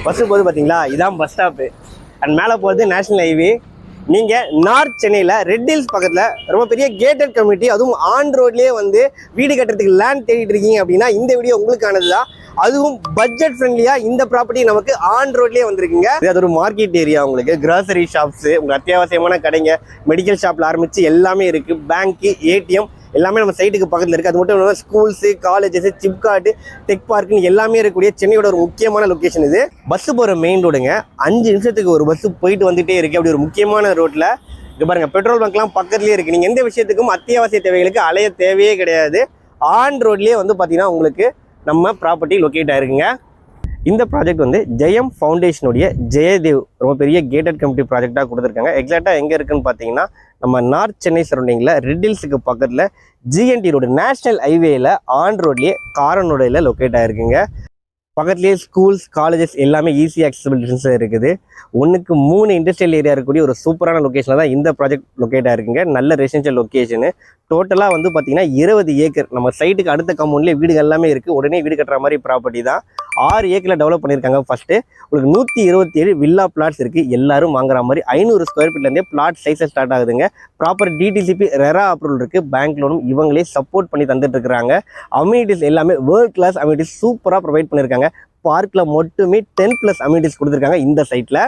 Bus போகுது பார்த்தீங்களா, இதான் பஸ் ஸ்டாப்பு. அண்ட் மேலே போகிறது நேஷனல் ஹைவே. நீங்கள் நார்த் சென்னையில் ரெட் ஹில்ஸ் பக்கத்தில் ரொம்ப பெரிய கேட்டட் கம்யூனிட்டி, அதுவும் ஆன் ரோட்லேயே வந்து வீடு கட்டுறதுக்கு லேண்ட் தேடிட்டு இருக்கீங்க அப்படின்னா இந்த வீடியோ உங்களுக்கானது தான். அதுவும் பட்ஜெட் ஃப்ரெண்ட்லியாக இந்த ப்ராப்பர்ட்டி நமக்கு ஆன் ரோட்லேயே வந்திருக்குங்க. அது ஒரு மார்க்கெட் ஏரியா, உங்களுக்கு கிராசரி ஷாப்ஸு, உங்களுக்கு அத்தியாவசியமான கடைங்க, மெடிக்கல் ஷாப்பில் ஆரம்பித்து எல்லாமே இருக்குது. பேங்க்கு, ஏடிஎம் எல்லாமே நம்ம சைட்டுக்கு பக்கத்தில் இருக்குது. அது மட்டும் இல்லாமல் ஸ்கூல்ஸு, காலேஜஸ், சிப்கார்டு, டெக் பார்க்குன்னு எல்லாமே இருக்கக்கூடிய சென்னையோட ஒரு முக்கியமான லொக்கேஷன் இது. பஸ்ஸு போகிற மெயின் ரோடுங்க. 5 நிமிஷத்துக்கு ஒரு பஸ்ஸு போயிட்டு வந்துகிட்டே இருக்குது. அப்படி ஒரு முக்கியமான ரோட்டில் இங்கே பாருங்கள், பெட்ரோல் பங்க்லாம் பக்கத்துலேயே இருக்குது. நீங்கள் எந்த விஷயத்துக்கும் அத்தியாவசிய தேவைகளுக்கு அலைய தேவையே கிடையாது. ஆன் ரோட்லேயே வந்து பார்த்தீங்கன்னா உங்களுக்கு நம்ம ப்ராப்பர்ட்டி லொக்கேட் ஆகிருக்குங்க. இந்த ப்ராஜெக்ட் வந்து ஜெயம் ஃபவுண்டேஷனுடைய ஜெயதேவ் ரொம்ப பெரிய கேட்டட் கம்யூனிட்டி ப்ராஜெக்டாக கொடுத்துருக்காங்க. எக்ஸாக்டாக எங்கே இருக்குன்னு பார்த்தீங்கன்னா நம்ம நார்த் சென்னை சரௌண்டிங்கில் ரெட் ஹில்ஸுக்கு பக்கத்தில் ஜிஎன்டி ரோடு நேஷனல் ஹைவேயில் ஆன் ரோட்லேயே காரனோடையில் லொக்கேட் ஆகிருக்குங்க. பக்கத்துலேயே ஸ்கூல்ஸ், காலேஜஸ் எல்லாமே ஈஸி ஆக்சசிபிள் டிஸ்டன்ஸில் இருக்குது. 1க்கு 3 இண்டஸ்ட்ரியல் ஏரியா இருக்கக்கூடிய ஒரு சூப்பரான லொக்கேஷனில் தான் இந்த ப்ராஜெக்ட் லொக்கேட் ஆகிருக்குங்க. நல்ல ரெசிடென்ஷியல் லொக்கேஷனு. டோட்டலாக வந்து பார்த்தீங்கன்னா 20 ஏக்கர் நம்ம சைட்டுக்கு அடுத்த கம்பவுண்ட்லேயே வீடு எல்லாமே இருக்குது. உடனே வீடு கட்டுற மாதிரி ப்ராப்பர்ட்டி தான். 6 ஏக்கரில் டெவலப் பண்ணியிருக்காங்க. ஃபஸ்ட்டு உங்களுக்கு 127 வில்லா பிளாட்ஸ் இருக்குது. எல்லாரும் வாங்குற மாதிரி 500 ஸ்கொயர் ஃபீட்லேருந்தே பிளாட் சைஸை ஸ்டார்ட் ஆகுதுங்க. ப்ராப்பர் டிடிசிபி ரெரா அப்ரூவல் இருக்குது. பேங்க் லோனும் இவங்களே சப்போர்ட் பண்ணி தந்துட்டு இருக்கிறாங்க. அம்யூனிட்டிஸ் எல்லாமே வேர்ல்ட் கிளாஸ் அம்யூனிட்டிஸ் சூப்பராக ப்ரொவைட் பண்ணியிருக்காங்க. பார்க்கில் மட்டுமே 10+ அம்யூனிட்டிஸ் கொடுத்துருக்காங்க. இந்த சைட்டில்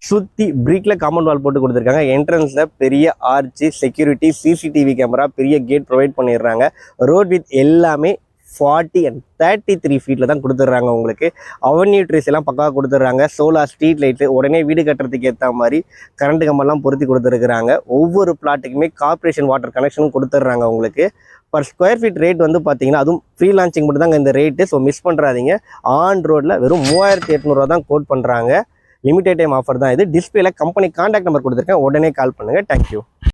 சுற்றி பிரிக்கில் காம்பவுண்ட் வால் போட்டு கொடுத்துருக்காங்க. என்ட்ரன்ஸில் பெரிய ஆர்ச்சி, செக்யூரிட்டி, சிசிடிவி கேமரா, பெரிய கேட் ப்ரொவைட் பண்ணிடுறாங்க. ரோட் வித் எல்லாமே 40 and 33 ஃபீட்டில் தான் கொடுத்துட்றாங்க. உங்களுக்கு அவென்யூ ட்ரீஸ் எல்லாம் பக்காவாக கொடுத்துட்றாங்க. சோலார் ஸ்ட்ரீட் லைட்டு, உடனே வீடு கட்டுறதுக்கு ஏற்ற மாதிரி கரண்ட் கம்பெல்லாம் பொருத்தி கொடுத்துருக்குறாங்க. ஒவ்வொரு பிளாட்டுக்குமே கார்பரேஷன் வாட்டர் கனெக்ஷனும் கொடுத்துட்றாங்க. உங்களுக்கு பர் ஸ்கொயர் ஃபீட் ரேட் வந்து பார்த்தீங்கன்னா அதுவும் ஃப்ரீ லான்ச்சிங் மட்டும் தாங்க இந்த ரேட்டு. ஸோ மிஸ் பண்ணுறாதீங்க. ஆன் ரோட்டில் வெறும் 3800 தான் கோட் பண்ணுறாங்க. லிமிடெட் டைம் ஆஃபர் தான் இது. டிஸ்பிளேல கம்பெனி கான்டாக்ட் நம்பர் கொடுத்துருக்கேன். உடனே கால் பண்ணுங்கள். தேங்க்யூ.